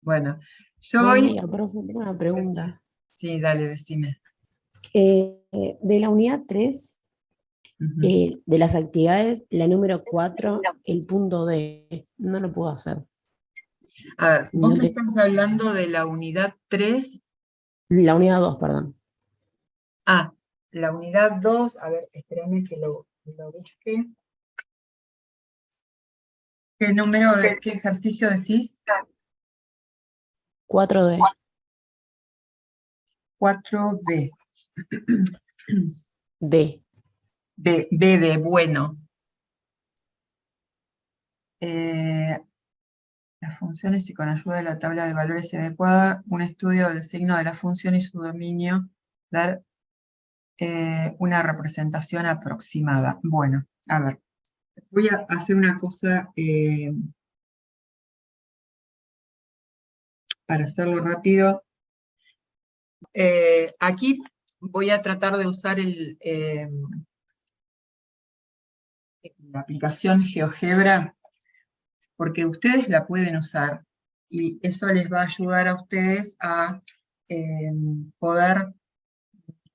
Bueno, yo Buen hoy... día, profe. Tengo una pregunta. Sí, dale, decime. De la unidad 3, Ujú. de las actividades, la número 4, el punto D, no lo puedo hacer. A ver, vos No me te- estás hablando de la unidad 3. La unidad 2, perdón. Ah, la unidad 2. A ver, espérame que lo busque. ¿Qué número, qué ejercicio decís? 4D. 4B. D. B de bueno. Eh, las funciones y con ayuda de la tabla de valores adecuada, un estudio del signo de la función y su dominio, dar una representación aproximada. Bueno, a ver, voy a hacer una cosa para hacerlo rápido. Aquí voy a tratar de usar la aplicación GeoGebra, porque ustedes la pueden usar y eso les va a ayudar a ustedes a poder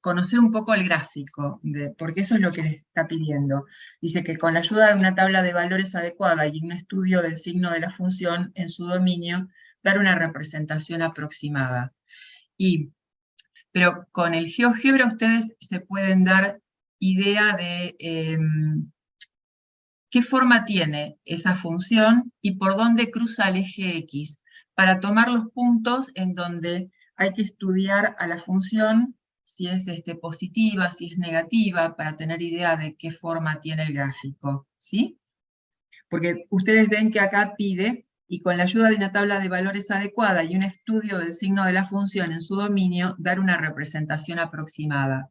conocer un poco el gráfico, porque eso es lo que les está pidiendo. Dice que con la ayuda de una tabla de valores adecuada y un estudio del signo de la función en su dominio, dar una representación aproximada. Pero con el GeoGebra ustedes se pueden dar idea de qué forma tiene esa función y por dónde cruza el eje X, para tomar los puntos en donde hay que estudiar a la función, si es positiva, si es negativa, para tener idea de qué forma tiene el gráfico, ¿sí? Porque ustedes ven que acá pide, y con la ayuda de una tabla de valores adecuada y un estudio del signo de la función en su dominio, dar una representación aproximada.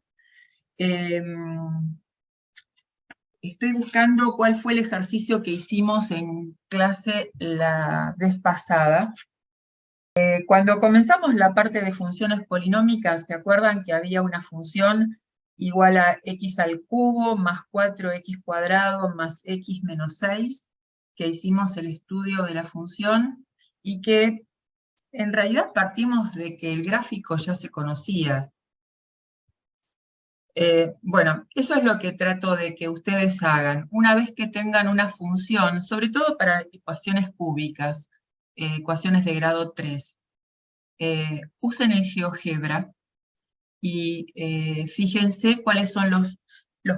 Estoy buscando cuál fue el ejercicio que hicimos en clase la vez pasada. Cuando comenzamos la parte de funciones polinómicas, ¿se acuerdan que había una función igual a x al cubo más 4x cuadrado más x menos 6? Que hicimos el estudio de la función y que en realidad partimos de que el gráfico ya se conocía. Bueno, eso es lo que trato de que ustedes hagan. Una vez que tengan una función, sobre todo para ecuaciones cúbicas, ecuaciones de grado 3, usen el GeoGebra y fíjense cuáles son los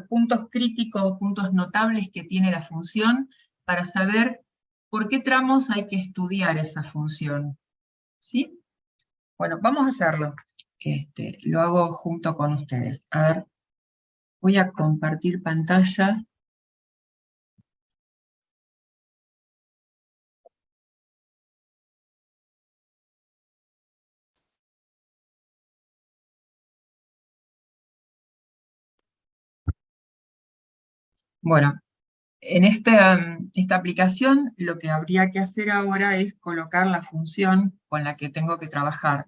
puntos críticos, puntos notables que tiene la función para saber por qué tramos hay que estudiar esa función. ¿Sí? Bueno, vamos a hacerlo. Lo hago junto con ustedes. A ver. Voy a compartir pantalla. Bueno, en esta aplicación lo que habría que hacer ahora es colocar la función con la que tengo que trabajar.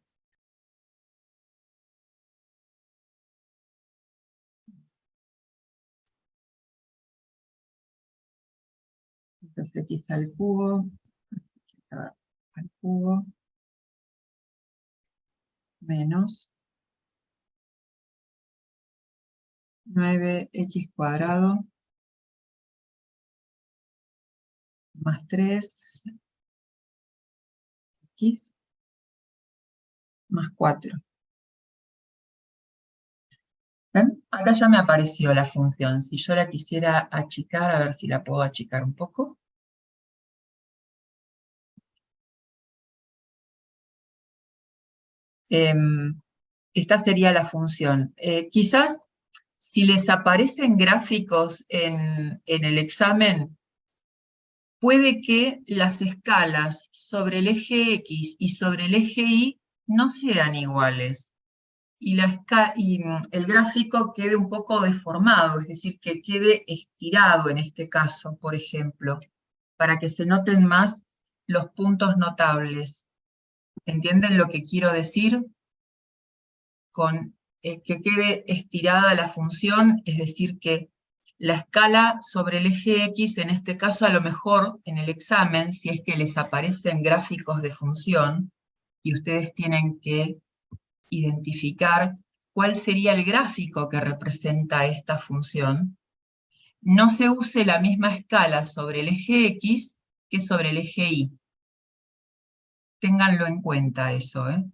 Entonces x al cubo, menos 9x cuadrado más 3x más 4. ¿Ven? Acá ya me apareció la función. Si yo la quisiera achicar, a ver si la puedo achicar un poco. Esta sería la función. Quizás si les aparecen gráficos en el examen, puede que las escalas sobre el eje X y sobre el eje Y no sean iguales. Y el gráfico quede un poco deformado, es decir, que quede estirado en este caso, por ejemplo, para que se noten más los puntos notables. ¿Entienden lo que quiero decir? Con que quede estirada la función, es decir, que la escala sobre el eje X, en este caso a lo mejor en el examen, si es que les aparecen gráficos de función, y ustedes tienen que identificar cuál sería el gráfico que representa esta función, no se use la misma escala sobre el eje X que sobre el eje Y. Ténganlo en cuenta eso, ¿eh?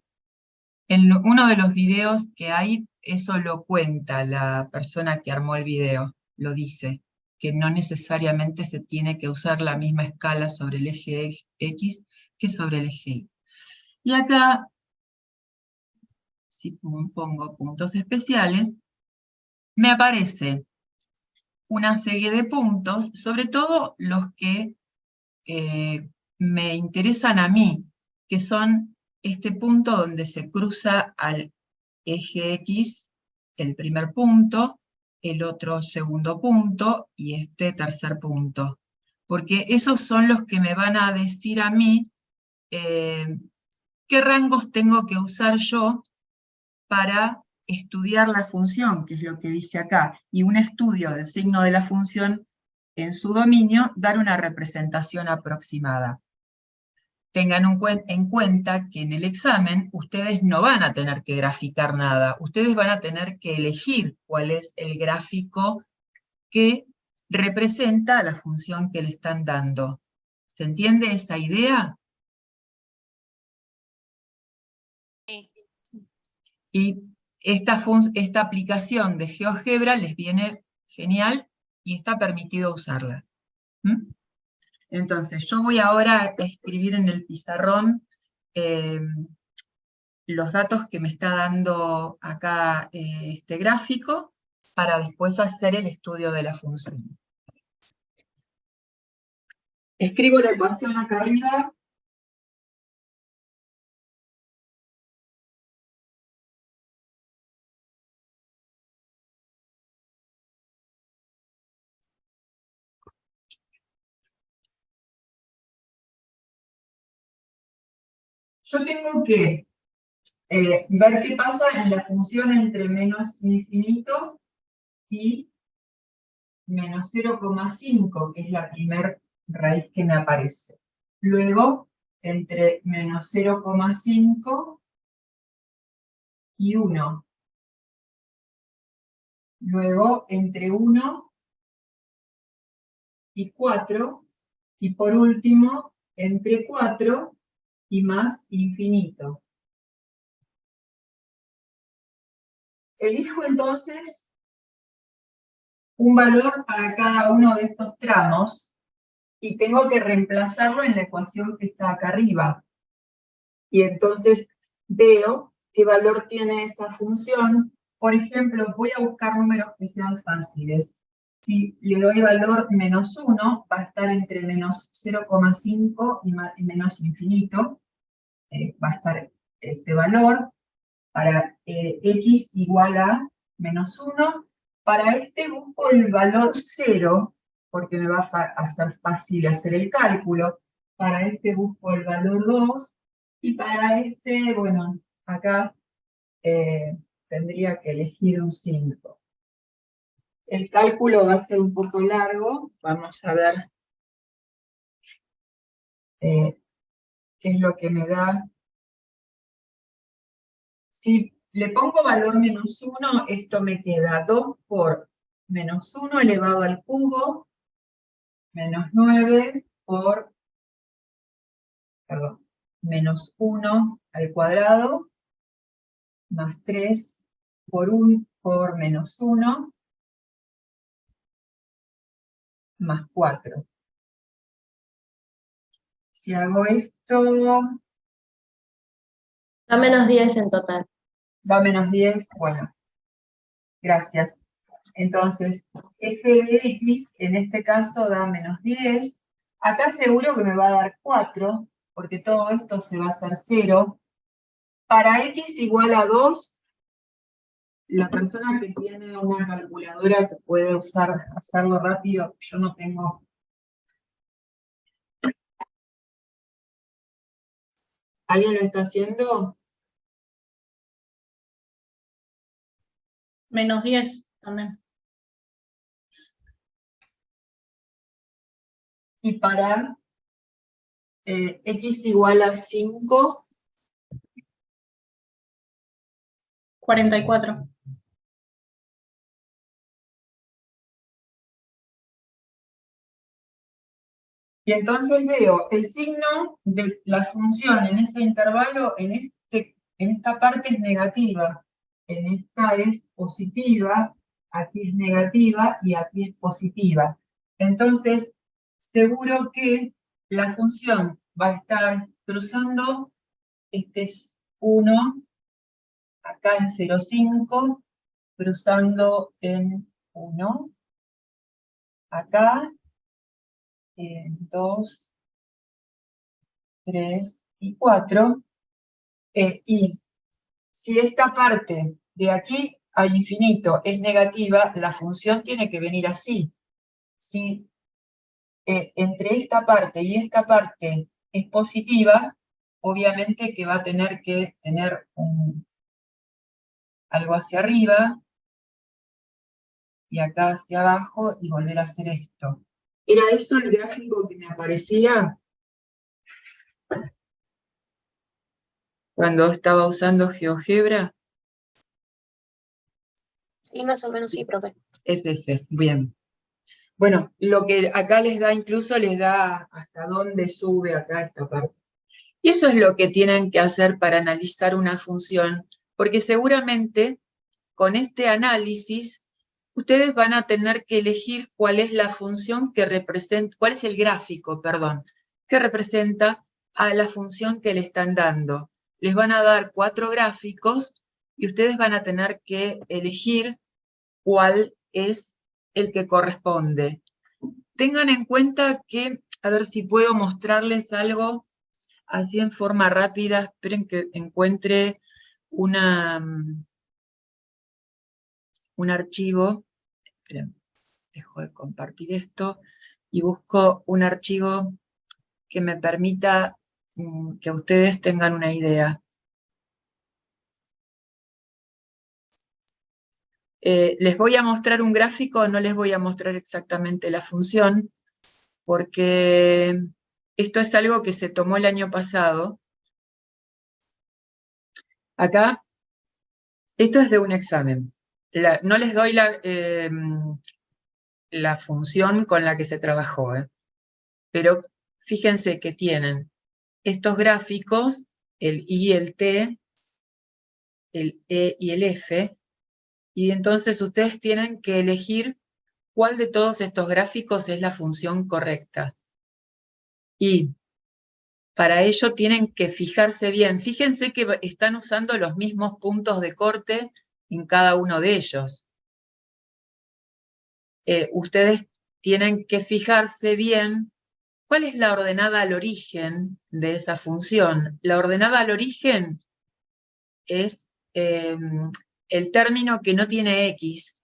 En uno de los videos que hay, eso lo cuenta la persona que armó el video, lo dice, que no necesariamente se tiene que usar la misma escala sobre el eje X que sobre el eje Y. Y acá, si pongo puntos especiales, me aparece una serie de puntos, sobre todo los que me interesan a mí, que son este punto donde se cruza al eje X, el primer punto, el otro segundo punto y este tercer punto. Porque esos son los que me van a decir a mí qué rangos tengo que usar yo para estudiar la función, que es lo que dice acá, y un estudio del signo de la función en su dominio, dar una representación aproximada. Tengan en cuenta que en el examen ustedes no van a tener que graficar nada, ustedes van a tener que elegir cuál es el gráfico que representa la función que le están dando. ¿Se entiende esa idea? Sí. Y esta aplicación de GeoGebra les viene genial y está permitido usarla. ¿Mm? Entonces, yo voy ahora a escribir en el pizarrón los datos que me está dando acá este gráfico para después hacer el estudio de la función. Escribo la ecuación acá arriba. Yo tengo que ver qué pasa en la función entre menos infinito y menos 0,5, que es la primera raíz que me aparece. Luego, entre menos 0,5 y 1. Luego, entre 1 y 4. Y por último, entre 4 y más infinito. Elijo entonces un valor para cada uno de estos tramos y tengo que reemplazarlo en la ecuación que está acá arriba. Y entonces veo qué valor tiene esta función. Por ejemplo, voy a buscar números que sean fáciles. Si le doy valor menos 1, va a estar entre menos 0,5 y menos infinito. Va a estar este valor. Para x igual a menos 1. Para este busco el valor 0, porque me va a ser fácil hacer el cálculo. Para este busco el valor 2. Y para este, bueno, acá tendría que elegir un 5. El cálculo va a ser un poco largo. Vamos a ver qué es lo que me da. Si le pongo valor menos 1, esto me queda 2 por menos 1 elevado al cubo, menos 9 por, perdón, menos 1 al cuadrado, más 3 por menos 1, más 4. Si hago esto, Da menos 10 en total. da menos 10, bueno, gracias. Entonces, f de x en este caso da menos 10. Acá seguro que me va a dar 4, porque todo esto se va a hacer 0. Para x igual a 2, la persona que tiene una calculadora que puede hacerlo rápido, yo no tengo. ¿Alguien lo está haciendo? Menos 10 también. Y para x igual a 5, 44. Y entonces veo el signo de la función en ese intervalo, en esta parte es negativa, en esta es positiva, aquí es negativa y aquí es positiva. Entonces, seguro que la función va a estar cruzando, este es 1, acá en 0,5, cruzando en 1, acá, en 2, 3 y 4, y si esta parte de aquí al infinito es negativa, la función tiene que venir así. Si entre esta parte y esta parte es positiva, obviamente que va a tener que tener algo hacia arriba, y acá hacia abajo, y volver a hacer esto. ¿Era eso el gráfico que me aparecía cuando estaba usando GeoGebra? Sí, más o menos sí, profe. Es ese, bien. Bueno, lo que acá les da, incluso les da hasta dónde sube acá esta parte. Y eso es lo que tienen que hacer para analizar una función, porque seguramente con este análisis ustedes van a tener que elegir cuál es la función que representa, cuál es el gráfico, perdón, que representa a la función que le están dando. Les van a dar 4 gráficos y ustedes van a tener que elegir cuál es el que corresponde. Tengan en cuenta que, a ver si puedo mostrarles algo así en forma rápida. Esperen que encuentre un archivo. Esperen, dejo de compartir esto y busco un archivo que me permita que ustedes tengan una idea. Les voy a mostrar un gráfico, no les voy a mostrar exactamente la función, porque esto es algo que se tomó el año pasado. Acá, esto es de un examen. No les doy la función con la que se trabajó, pero fíjense que tienen estos gráficos, el I y el T, el E y el F, y entonces ustedes tienen que elegir cuál de todos estos gráficos es la función correcta. Y para ello tienen que fijarse bien. Fíjense que están usando los mismos puntos de corte en cada uno de ellos. Ustedes tienen que fijarse bien cuál es la ordenada al origen de esa función. La ordenada al origen es el término que no tiene X,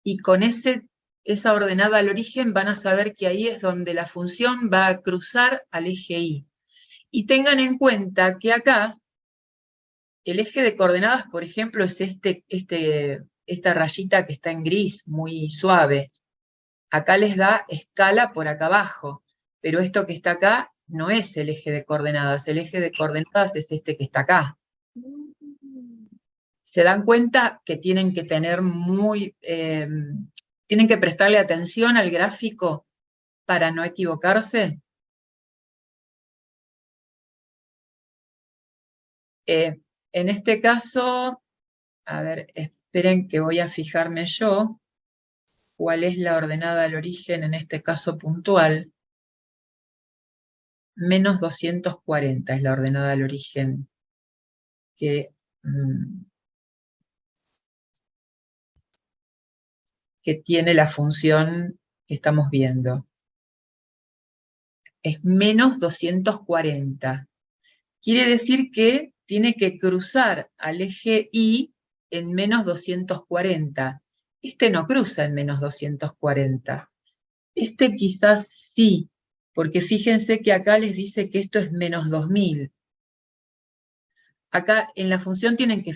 y con esa ordenada al origen van a saber que ahí es donde la función va a cruzar al eje Y. Y tengan en cuenta que acá el eje de coordenadas, por ejemplo, es esta rayita que está en gris, muy suave. Acá les da escala por acá abajo, pero esto que está acá no es el eje de coordenadas. El eje de coordenadas es este que está acá. Se dan cuenta que tienen que tener tienen que prestarle atención al gráfico para no equivocarse. En este caso, a ver, esperen que voy a fijarme yo cuál es la ordenada al origen en este caso puntual. Menos 240 es la ordenada al origen que tiene la función que estamos viendo. Es menos 240. Quiere decir que tiene que cruzar al eje Y en menos 240. Este no cruza en menos 240. Este quizás sí, porque fíjense que acá les dice que esto es menos 2000. Acá en la función tienen que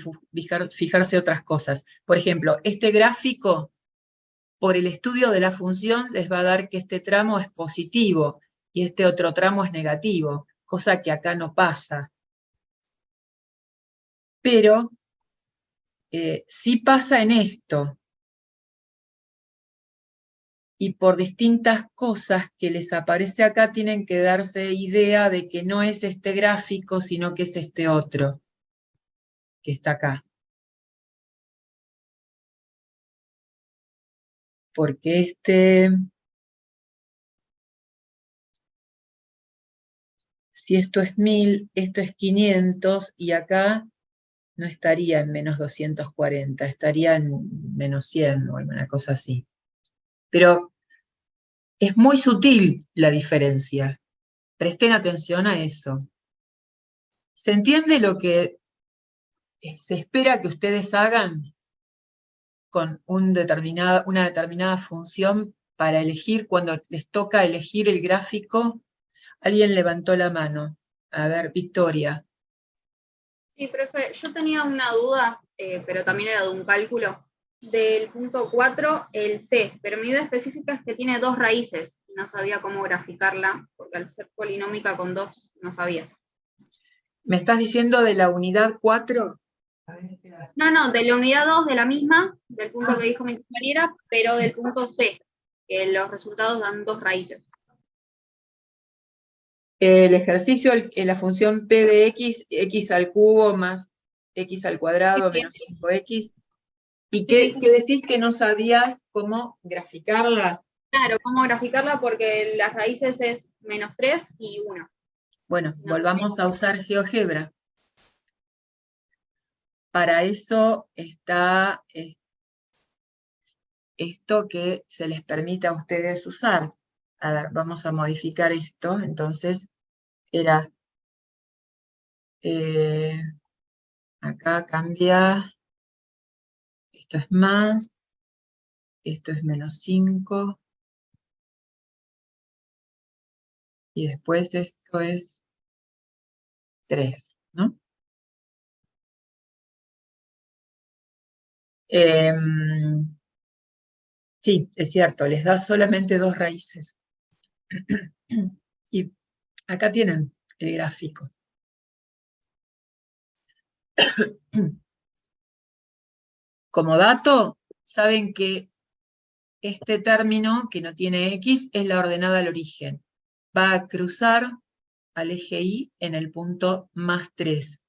fijarse otras cosas. Por ejemplo, este gráfico, por el estudio de la función, les va a dar que este tramo es positivo y este otro tramo es negativo, cosa que acá no pasa. Pero sí pasa en esto, y por distintas cosas que les aparece acá tienen que darse idea de que no es este gráfico, sino que es este otro, que está acá. Porque si esto es 1000, esto es 500, y acá no estaría en menos 240, estaría en menos 100 o alguna cosa así. Pero es muy sutil la diferencia. Presten atención a eso. ¿Se entiende lo que se espera que ustedes hagan con una determinada función para elegir cuando les toca elegir el gráfico? Alguien levantó la mano. A ver, Victoria. Sí, profe, yo tenía una duda, pero también era de un cálculo, del punto 4, el C, pero mi duda específica es que tiene 2 raíces, y no sabía cómo graficarla, porque al ser polinómica con 2, no sabía. ¿Me estás diciendo de la unidad 4? No, de la unidad 2 de la misma, del punto que dijo mi compañera, pero del punto C, que los resultados dan 2 raíces. El ejercicio, la función p de x, x al cubo más x al cuadrado menos 5x. ¿Y qué decís que no sabías cómo graficarla? Claro, cómo graficarla porque las raíces es menos 3 y 1. Bueno, volvamos a usar GeoGebra. Para eso está esto que se les permite a ustedes usar. A ver, vamos a modificar esto. Entonces, era... acá cambia... Esto es más. Esto es menos 5. Y después esto es 3, ¿no? Sí, es cierto, les da solamente 2 raíces. Y acá tienen el gráfico. Como dato, saben que este término, que no tiene X, es la ordenada al origen. Va a cruzar al eje Y en el punto más 3.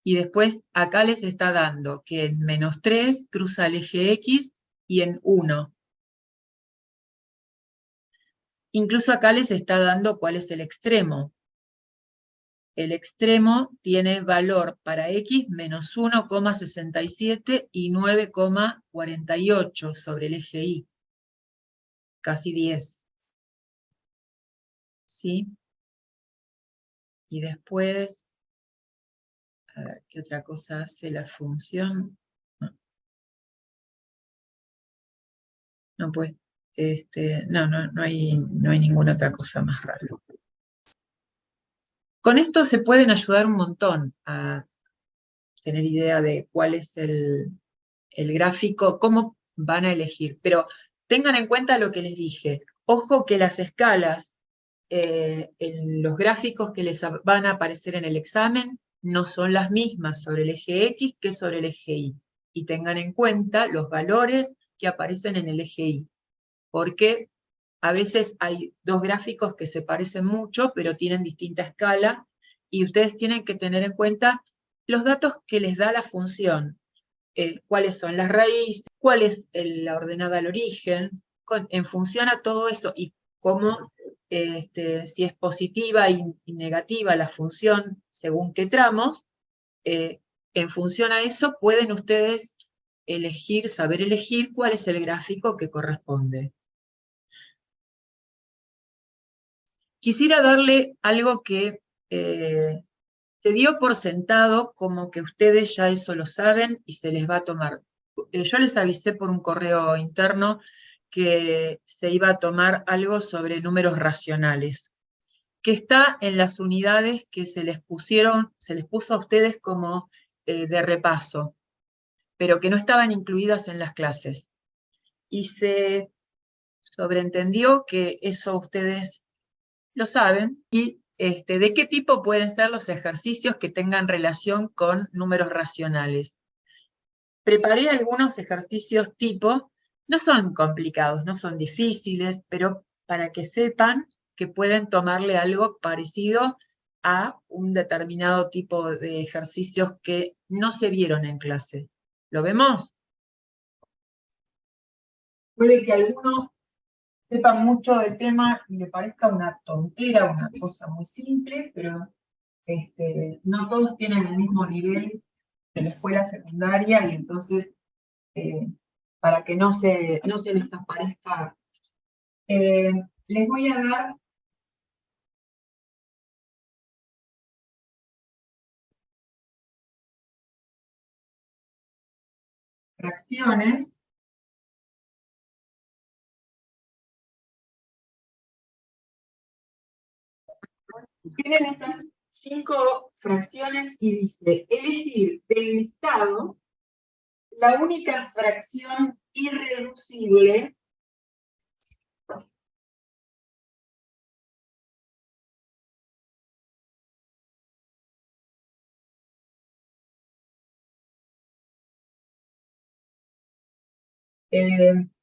Y después acá les está dando que en menos 3 cruza el eje X y en 1. Incluso acá les está dando cuál es el extremo. El extremo tiene valor para X menos 1,67 y 9,48 sobre el eje Y. Casi 10. ¿Sí? Y después, a ver, ¿qué otra cosa hace la función? No, pues, no hay ninguna otra cosa más rara. Con esto se pueden ayudar un montón a tener idea de cuál es el gráfico, cómo van a elegir. Pero tengan en cuenta lo que les dije. Ojo que las escalas, en los gráficos que les van a aparecer en el examen, no son las mismas sobre el eje X que sobre el eje Y. Y tengan en cuenta los valores que aparecen en el eje Y. Porque a veces hay 2 gráficos que se parecen mucho, pero tienen distinta escala, y ustedes tienen que tener en cuenta los datos que les da la función. Cuáles son las raíces, cuál es la ordenada al origen, en función a todo eso, y cómo, si es positiva y negativa la función según qué tramos, en función a eso pueden ustedes saber elegir cuál es el gráfico que corresponde. Quisiera darle algo que se dio por sentado, como que ustedes ya eso lo saben y se les va a tomar. Yo les avisé por un correo interno que se iba a tomar algo sobre números racionales, que está en las unidades que se les puso a ustedes como de repaso, pero que no estaban incluidas en las clases. Y se sobreentendió que eso ustedes lo saben, y de qué tipo pueden ser los ejercicios que tengan relación con números racionales. preparé algunos ejercicios tipo, no son complicados, no son difíciles, pero para que sepan que pueden tomarle algo parecido a un determinado tipo de ejercicios que no se vieron en clase. ¿Lo vemos? Puede que alguno sepa mucho del tema y le parezca una tontera, una cosa muy simple, pero no todos tienen el mismo nivel de la escuela secundaria y entonces, para que no se les aparezca, les voy a dar fracciones. Tienen esas 5 fracciones y dice, elegir del listado la única fracción irreducible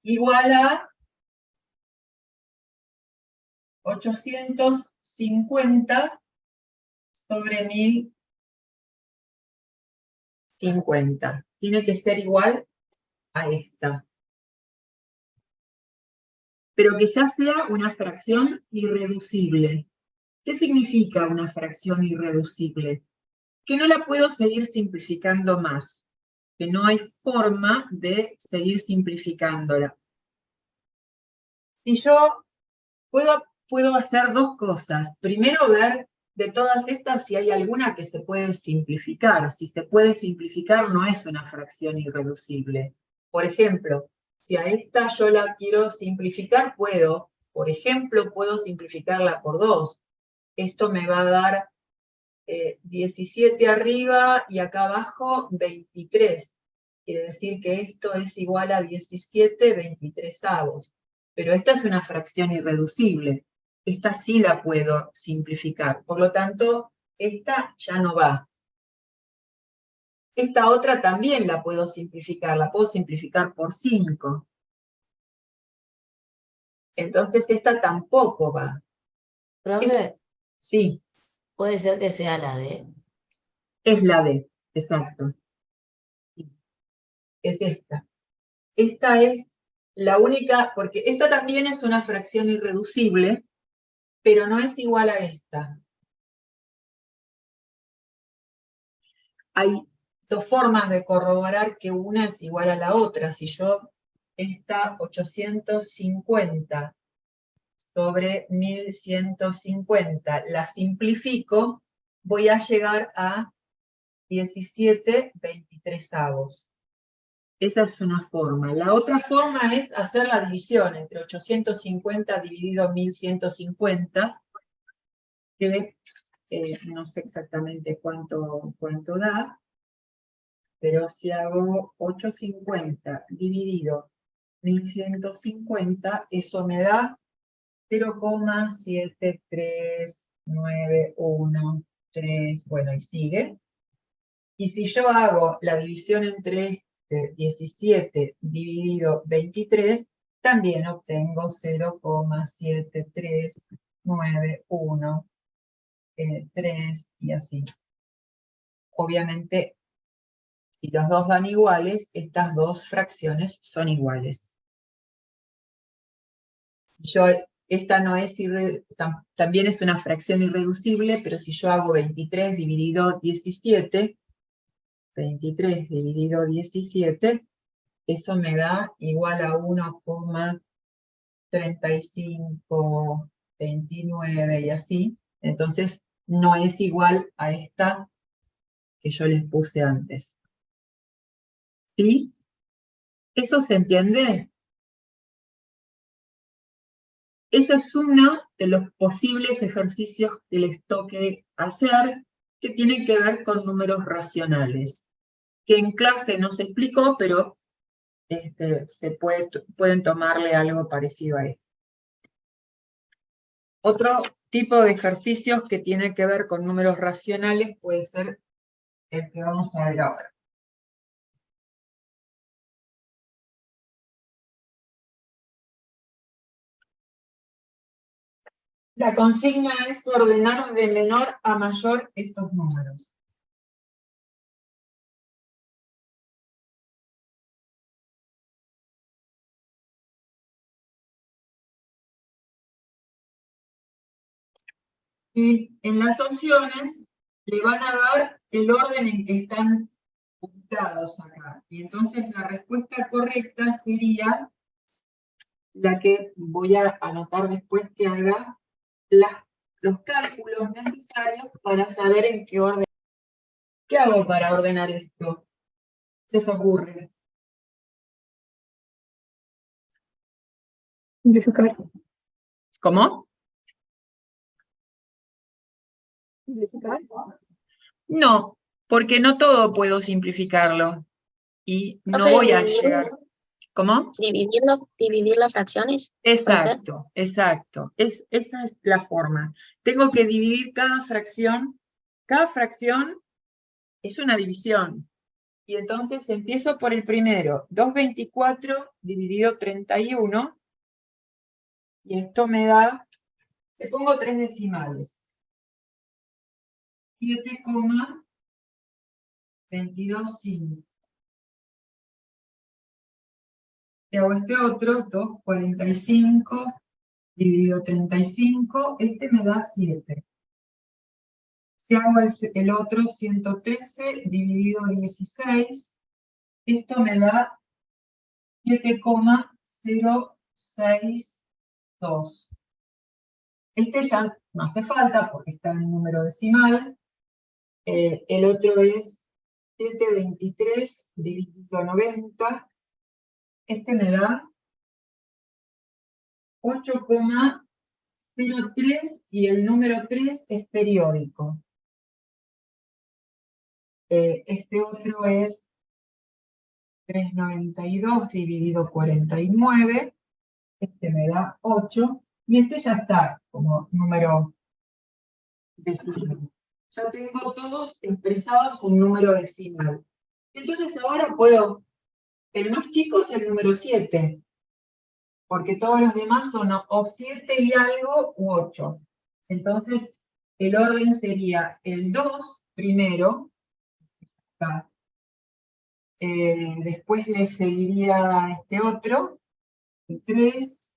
igual a 850 sobre 1050. Tiene que ser igual a esta. Pero que ya sea una fracción irreducible. ¿Qué significa una fracción irreducible? Que no la puedo seguir simplificando más, que no hay forma de seguir simplificándola. Si yo puedo hacer 2 cosas. Primero, ver de todas estas si hay alguna que se puede simplificar. Si se puede simplificar, no es una fracción irreducible. Por ejemplo, si a esta yo la quiero simplificar, puedo. Por ejemplo, puedo simplificarla por 2. Esto me va a dar 17 arriba y acá abajo 23. Quiere decir que esto es igual a 17 23avos. Pero esta es una fracción irreducible. Esta sí la puedo simplificar. Por lo tanto, esta ya no va. Esta otra también la puedo simplificar. La puedo simplificar por 5. Entonces esta tampoco va. Profe, Sí, puede ser que sea la D. es la D, exacto. Es esta. Esta es la única, porque esta también es una fracción irreducible, pero no es igual a esta. Hay 2 formas de corroborar que una es igual a la otra. Si yo esta 850 sobre 1150 la simplifico, voy a llegar a 17 23avos. Esa es una forma. La otra forma es hacer la división entre 850 dividido 1150, que no sé exactamente cuánto da, pero si hago 850 dividido 1150, eso me da 0,73913, bueno, y sigue. Y si yo hago la división entre 17 dividido 23, también obtengo 0,73913 y así. Obviamente, si los dos dan iguales, estas 2 fracciones son iguales. Esta no es también es una fracción irreducible, pero si yo hago 23 dividido 17, 23 dividido 17, eso me da igual a 1,3529 y así. Entonces, no es igual a esta que yo les puse antes. ¿Sí? ¿Eso se entiende? Ese es uno de los posibles ejercicios que les toque hacer, que tienen que ver con números racionales, que en clase no se explicó, pero pueden tomarle algo parecido a esto. Otro tipo de ejercicios que tiene que ver con números racionales puede ser el que vamos a ver ahora. La consigna es ordenar de menor a mayor estos números. Y en las opciones le van a dar el orden en que están ubicados acá. Y entonces la respuesta correcta sería la que voy a anotar después que haga los cálculos necesarios para saber en qué orden. ¿Qué hago para ordenar esto? ¿Qué les ocurre? Simplificar. ¿Cómo? Simplificar. No, porque no todo puedo simplificarlo. Y no Profe, voy a llegar. ¿Cómo? dividir las fracciones. ¿Puede ser? Exacto, exacto. Esa es la forma. Tengo que dividir cada fracción. Cada fracción es una división. Y entonces empiezo por el primero. 2/24 dividido 31. Y esto me da, le pongo 3 decimales. 7,225. Y hago este otro, 2,45 dividido 35. Este me da 7. Si hago el otro, 113 dividido 16, esto me da 7,062. Este ya no hace falta porque está en número decimal. El otro es 723 dividido 90. Este me da 8,03 y el número 3 es periódico. Este otro es 392 dividido 49, este me da 8, y este ya está como número decimal. Ya tengo todos expresados en número decimal. Entonces ahora puedo, el más chico es el número 7, porque todos los demás son o 7 y algo u 8. Entonces el orden sería el 2 primero, acá. Después le seguiría este otro, el 3,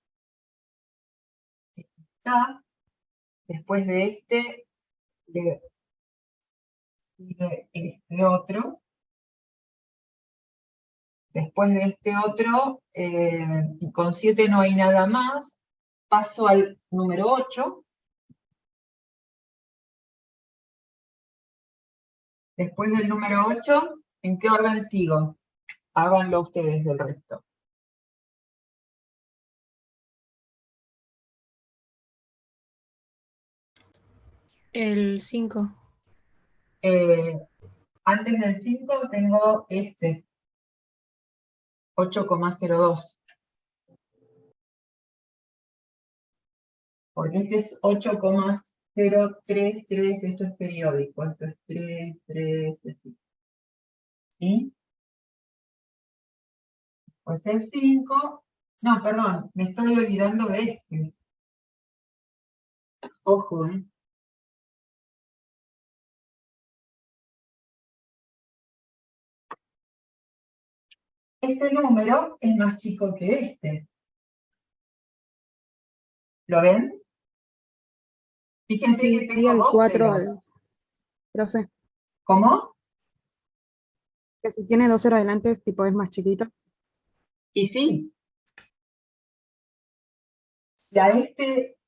está. Después de este, le sigue este otro. Después de este otro, y con 7 no hay nada más, paso al número 8. Después del número 8, ¿en qué orden sigo? Háganlo ustedes del resto. El 5. Antes del 5 tengo este, 8,02. Porque este es 8,033, esto es periódico, esto es 3, 3, así. ¿Sí? Pues el 5, no, perdón, me estoy olvidando de este. Ojo, ¿eh? Este número es más chico que este. ¿Lo ven? Fíjense que tengo el dos 4, ceros. profe, ¿Cómo? que si tiene 2 ceros adelante, tipo es más chiquito. Y sí. Y a este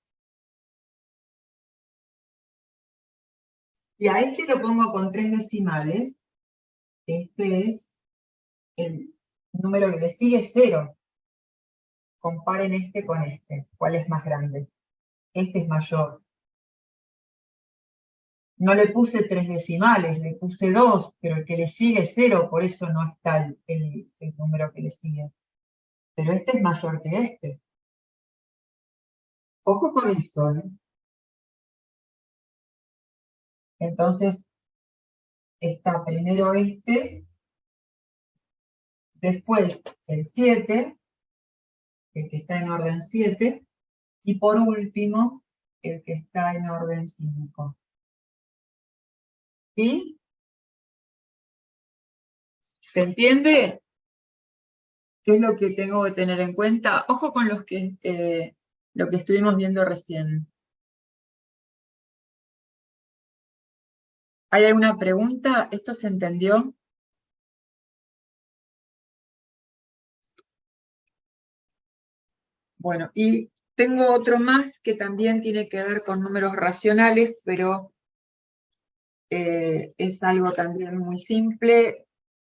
lo pongo con 3 decimales. Este es el número que le sigue, 0. Comparen este con este. ¿Cuál es más grande? Este es mayor. No le puse 3 decimales, le puse 2, pero el que le sigue es 0, por eso no está el número que le sigue. Pero este es mayor que este. Ojo con eso, ¿eh? Entonces, está primero este, después el 7, el que está en orden 7, y por último, el que está en orden 5. ¿Sí? ¿Se entiende? ¿Qué es lo que tengo que tener en cuenta? Ojo con lo que estuvimos viendo recién. ¿Hay alguna pregunta? ¿Esto se entendió? Bueno, y tengo otro más que también tiene que ver con números racionales, pero es algo también muy simple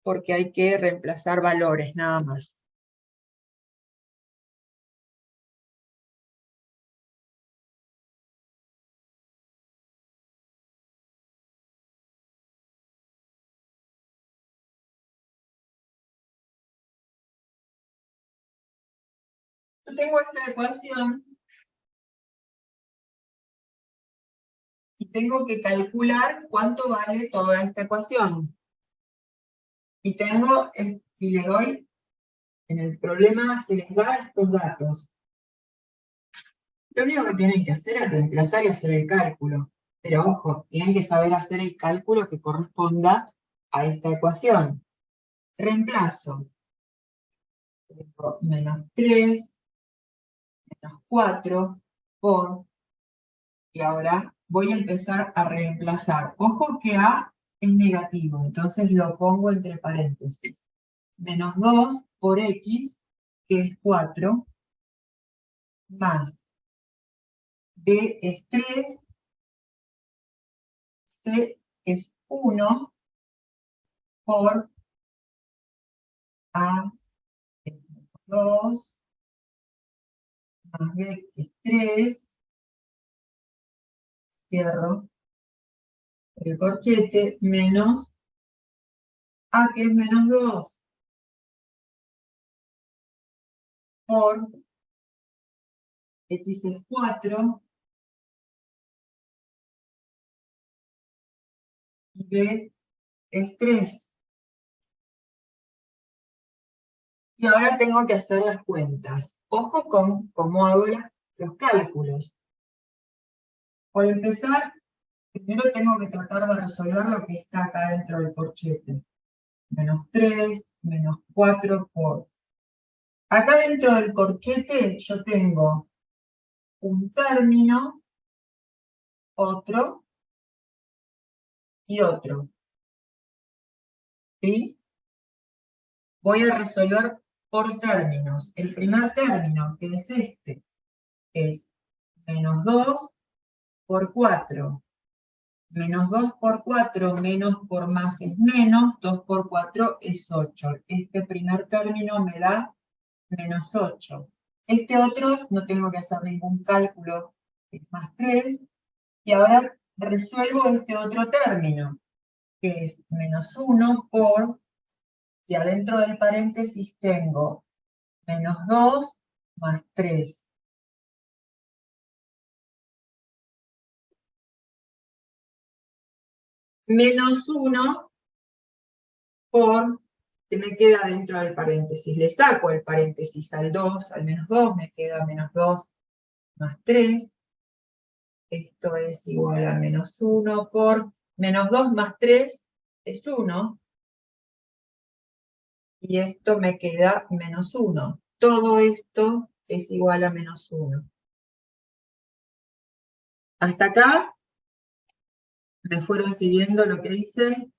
porque hay que reemplazar valores, nada más. Yo tengo esta ecuación y tengo que calcular cuánto vale toda esta ecuación. Y le doy, en el problema se les da estos datos. Lo único que tienen que hacer es reemplazar y hacer el cálculo. Pero ojo, tienen que saber hacer el cálculo que corresponda a esta ecuación. Reemplazo. Tengo menos 3, menos 4 por... Y ahora voy a empezar a reemplazar. Ojo que A es negativo, entonces lo pongo entre paréntesis. Menos 2 por X, que es 4, más B es 3, C es 1, por A es 2, más B que es 3, cierro el corchete, menos A que es menos 2, por X es 4, y B es 3. Y ahora tengo que hacer las cuentas. Ojo con cómo hago los cálculos. Por empezar, primero tengo que tratar de resolver lo que está acá dentro del corchete. Menos 3, menos 4 por... Acá dentro del corchete yo tengo un término, otro y otro. ¿Sí? Voy a resolver por términos. El primer término, que es este, es menos 2 por 4. Menos 2 por 4, menos por más es menos, 2 por 4 es 8. Este primer término me da menos 8. Este otro no tengo que hacer ningún cálculo, es más 3. Y ahora resuelvo este otro término, que es menos 1 por, y adentro del paréntesis tengo menos 2 más 3. Menos 1 por, que me queda dentro del paréntesis. Le saco el paréntesis al 2, al menos 2, me queda menos 2 más 3. Esto es igual a menos 1 por menos 2 más 3 es 1. Y esto me queda menos 1. Todo esto es igual a menos 1. Hasta acá, ¿me fueron siguiendo lo que hice?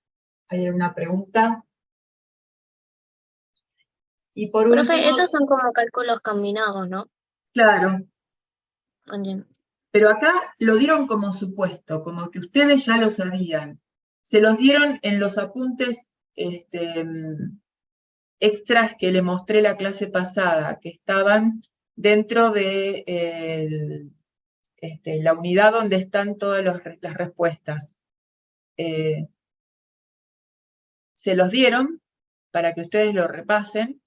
¿Hay alguna pregunta? Y por Profe, último... esos son como cálculos combinados, ¿no? Claro. Entiendo. Pero acá lo dieron como supuesto, como que ustedes ya lo sabían. Se los dieron en los apuntes extras que le mostré la clase pasada, que estaban dentro de la unidad donde están todas las respuestas. Se los dieron para que ustedes lo repasen,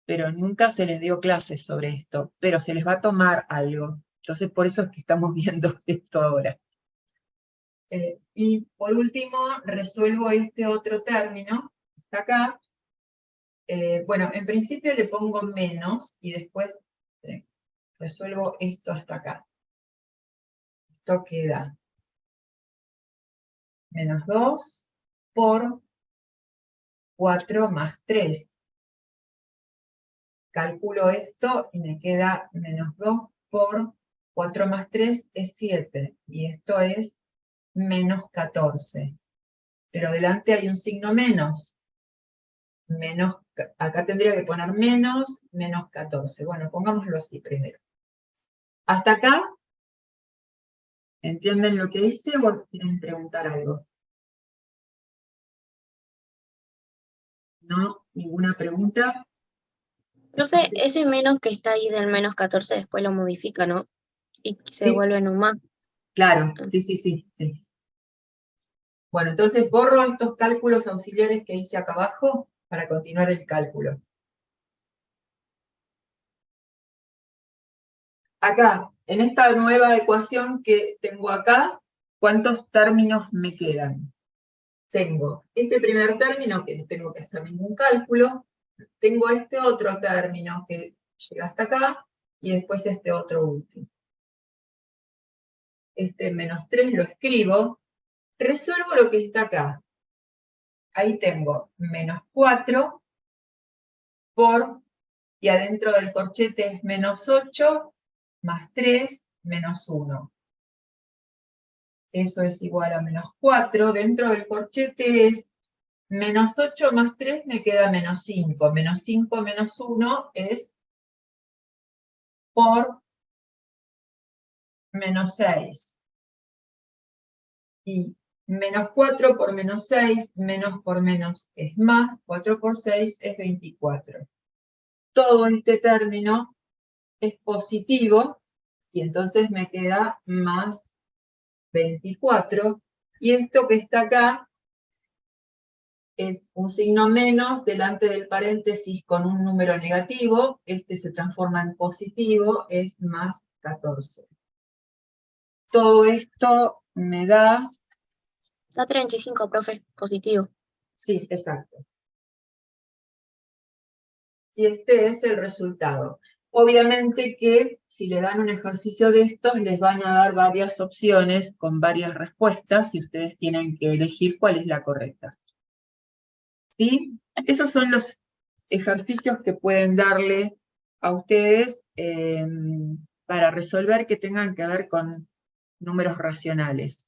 pero nunca se les dio clases sobre esto, pero se les va a tomar algo. Entonces por eso es que estamos viendo esto ahora. Y por último, resuelvo este otro término, está acá. Bueno, en principio le pongo menos y después resuelvo esto hasta acá. esto queda menos 2 por 4 más 3. Calculo esto y me queda menos 2 por 4 más 3 es 7. Y esto es menos 14. Pero delante hay un signo menos. Acá tendría que poner menos 14. Bueno, pongámoslo así primero. ¿Hasta acá? ¿Entienden lo que hice o quieren preguntar algo? ¿No? ¿Ninguna pregunta? Profe, ese menos que está ahí del menos 14 después lo modifica, ¿no? Y se Sí. vuelve en un más. Claro, sí. Bueno, entonces borro estos cálculos auxiliares que hice acá abajo para continuar el cálculo. Acá, en esta nueva ecuación que tengo acá, ¿cuántos términos me quedan? Tengo este primer término, que no tengo que hacer ningún cálculo. Tengo este otro término que llega hasta acá, y después este otro último. Este menos 3 lo escribo. Resuelvo lo que está acá. Ahí tengo menos 4 por, y adentro del corchete es menos 8, más 3, menos 1. Eso es igual a menos 4. Dentro del corchete es menos 8 más 3, me queda menos 5. Menos 5 menos 1 es por menos 6. Y menos 4 por menos 6, menos por menos es más, 4 por 6 es 24. Todo este término es positivo, y entonces me queda más 24. Y esto que está acá es un signo menos delante del paréntesis con un número negativo. Este se transforma en positivo, es más 14. Todo esto me da... Da 35, profe, positivo. Sí, exacto. Y este es el resultado. Obviamente que si le dan un ejercicio de estos, les van a dar varias opciones con varias respuestas y ustedes tienen que elegir cuál es la correcta. ¿Sí? Esos son los ejercicios que pueden darle a ustedes para resolver que tengan que ver con números racionales.